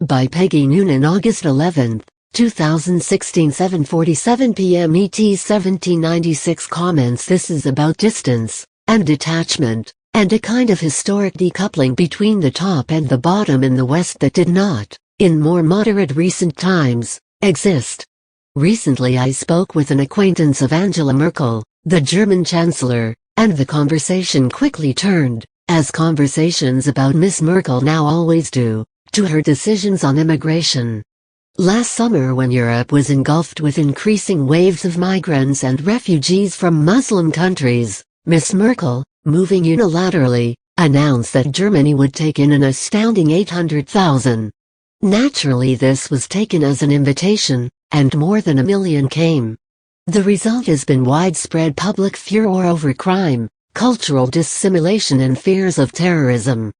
By Peggy Noonan, August 11, 2016, 7:47 p.m. ET. 1796 comments. This is about distance and detachment, and a kind of historic decoupling between the top and the bottom in the West that did not, in more moderate recent times, exist. Recently I spoke with an acquaintance of Angela Merkel, the German Chancellor, and the conversation quickly turned, as conversations about Miss Merkel now always do, to her decisions on immigration. Last summer, when Europe was engulfed with increasing waves of migrants and refugees from Muslim countries, Miss Merkel, moving unilaterally, announced that Germany would take in an astounding 800,000. Naturally, this was taken as an invitation, and more than 1 million came. The result has been widespread public furor over crime, cultural dissimulation and fears of terrorism.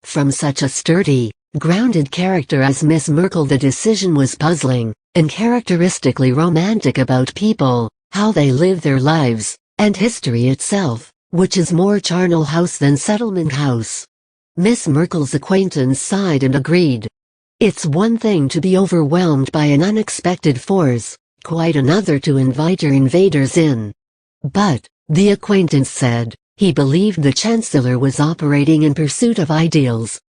From such a sturdy, grounded character as Miss Merkel, the decision was puzzling, and characteristically romantic about people, how they live their lives, and history itself, which is more charnel house than settlement house. Miss Merkel's acquaintance sighed and agreed. It's one thing to be overwhelmed by an unexpected force, quite another to invite your invaders in. But, the acquaintance said, he believed the Chancellor was operating in pursuit of ideals.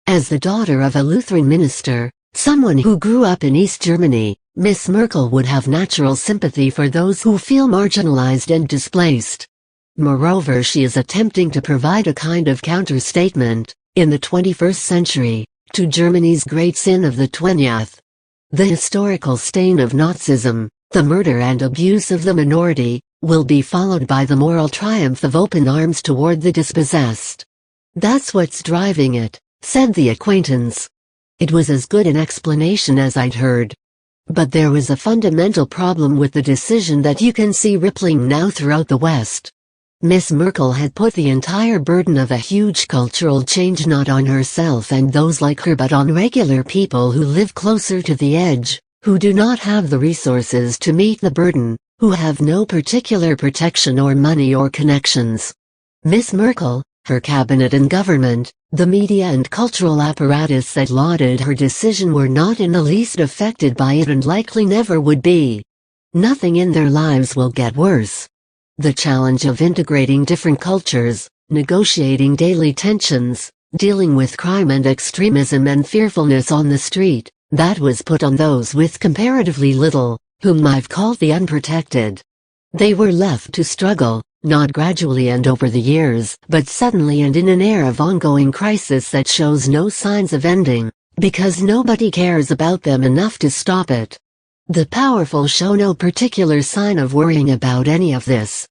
As the daughter of a Lutheran minister, someone who grew up in East Germany, Miss Merkel would have natural sympathy for those who feel marginalized and displaced. Moreover, she is attempting to provide a kind of counter-statement, in the 21st century, to Germany's great sin of the 20th. The historical stain of Nazism, the murder and abuse of the minority, will be followed by the moral triumph of open arms toward the dispossessed. That's what's driving it, said the acquaintance. It was as good an explanation as I'd heard. But there was a fundamental problem with the decision that you can see rippling now throughout the West. Miss Merkel had put the entire burden of a huge cultural change not on herself and those like her but on regular people who live closer to the edge, who do not have the resources to meet the burden, who have no particular protection or money or connections. Miss Merkel, her cabinet and government, the media and cultural apparatus that lauded her decision were not in the least affected by it and likely never would be. Nothing in their lives will get worse. The challenge of integrating different cultures, negotiating daily tensions, dealing with crime and extremism and fearfulness on the street, that was put on those with comparatively little, whom I've called the unprotected. They were left to struggle, not gradually and over the years, but suddenly and in an era of ongoing crisis that shows no signs of ending, because nobody cares about them enough to stop it. The powerful show no particular sign of worrying about any of this.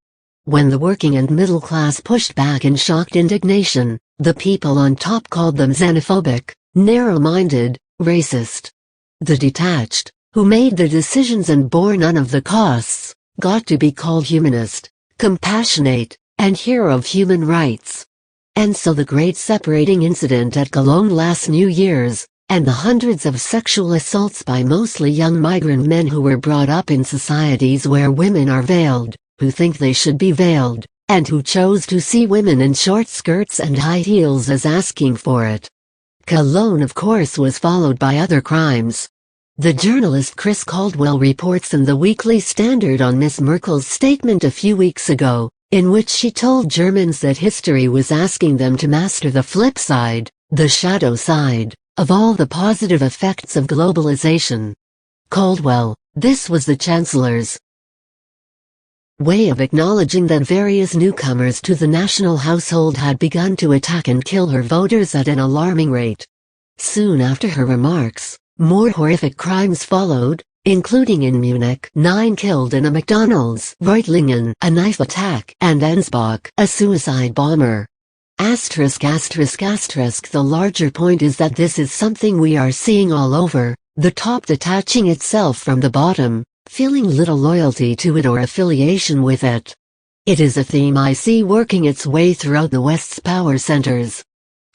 When the working and middle class pushed back in shocked indignation, the people on top called them xenophobic, narrow-minded, racist. The detached, who made the decisions and bore none of the costs, got to be called humanist, compassionate, and hero of human rights. And so the great separating incident at Cologne last New Year's, and the hundreds of sexual assaults by mostly young migrant men who were brought up in societies where women are veiled, who think they should be veiled, and who chose to see women in short skirts and high heels as asking for it. Cologne, of course, was followed by other crimes. The journalist Chris Caldwell reports in the Weekly Standard on Miss Merkel's statement a few weeks ago, in which she told Germans that history was asking them to master the flip side, the shadow side, of all the positive effects of globalization. Caldwell, this was the Chancellor's way of acknowledging that various newcomers to the national household had begun to attack and kill her voters at an alarming rate. Soon after her remarks, more horrific crimes followed, including in Munich 9 killed in a McDonald's, Reutlingen a knife attack, and Ansbach a suicide bomber. The larger point is that this is something we are seeing all over, the top detaching itself from the bottom, feeling little loyalty to it or affiliation with it. It is a theme I see working its way throughout the West's power centers.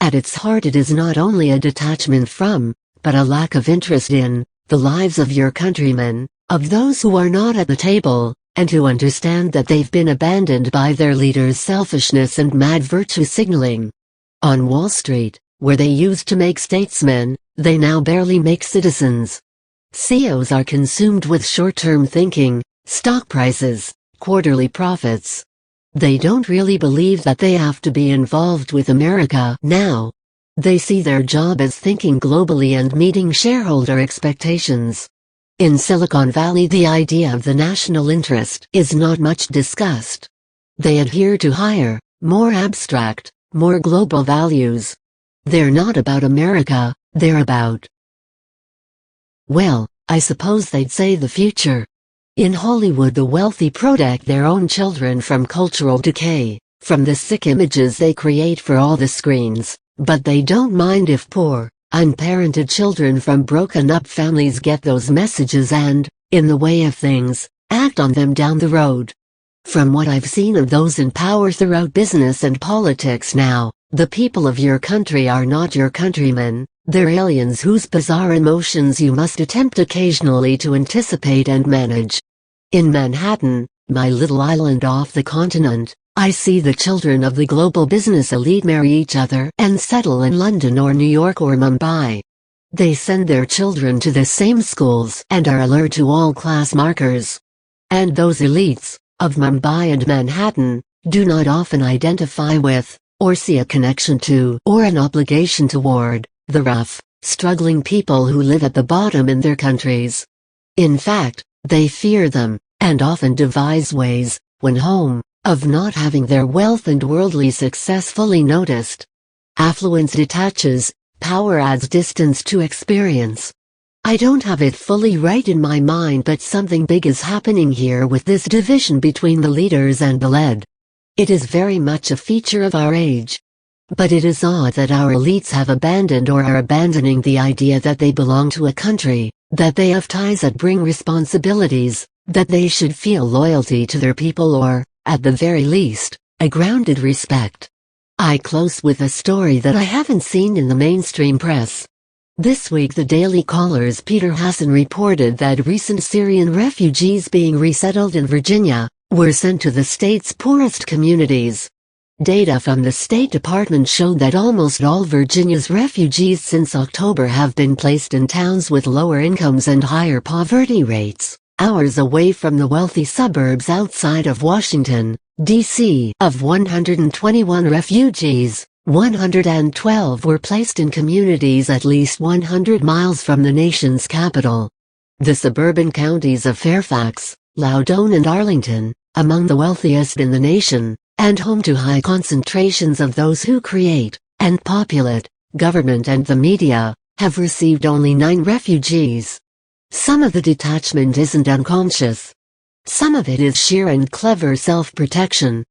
At its heart it is not only a detachment from, but a lack of interest in, the lives of your countrymen, of those who are not at the table, and who understand that they've been abandoned by their leaders' selfishness and mad virtue signaling. On Wall Street, where they used to make statesmen, they now barely make citizens. CEOs are consumed with short-term thinking, stock prices, quarterly profits. They don't really believe that they have to be involved with America now. They see their job as thinking globally and meeting shareholder expectations. In Silicon Valley, the idea of the national interest is not much discussed. They adhere to higher, more abstract, more global values. They're not about America, they're about, well, I suppose they'd say the future. In Hollywood, the wealthy protect their own children from cultural decay, from the sick images they create for all the screens, but they don't mind if poor, unparented children from broken-up families get those messages and, in the way of things, act on them down the road. From what I've seen of those in power throughout business and politics now, the people of your country are not your countrymen, they're aliens whose bizarre emotions you must attempt occasionally to anticipate and manage. In Manhattan, my little island off the continent, I see the children of the global business elite marry each other and settle in London or New York or Mumbai. They send their children to the same schools and are alert to all class markers. And those elites, of Mumbai and Manhattan, do not often identify with, or see a connection to, or an obligation toward, the rough, struggling people who live at the bottom in their countries. In fact, they fear them, and often devise ways, when home, of not having their wealth and worldly success fully noticed. Affluence detaches, power adds distance to experience. I don't have it fully right in my mind, but something big is happening here with this division between the leaders and the led. It is very much a feature of our age. But it is odd that our elites have abandoned or are abandoning the idea that they belong to a country, that they have ties that bring responsibilities, that they should feel loyalty to their people or, at the very least, a grounded respect. I close with a story that I haven't seen in the mainstream press. This week the Daily Caller's Peter Hassan reported that recent Syrian refugees being resettled in Virginia were sent to the state's poorest communities. Data from the State Department showed that almost all Virginia's refugees since October have been placed in towns with lower incomes and higher poverty rates, hours away from the wealthy suburbs outside of Washington, D.C. Of 121 refugees, 112 were placed in communities at least 100 miles from the nation's capital. The suburban counties of Fairfax, Loudoun and Arlington, among the wealthiest in the nation, and home to high concentrations of those who create and populate government and the media, have received only 9 refugees. Some of the detachment isn't unconscious. Some of it is sheer and clever self-protection.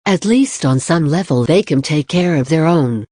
At least on some level they can take care of their own.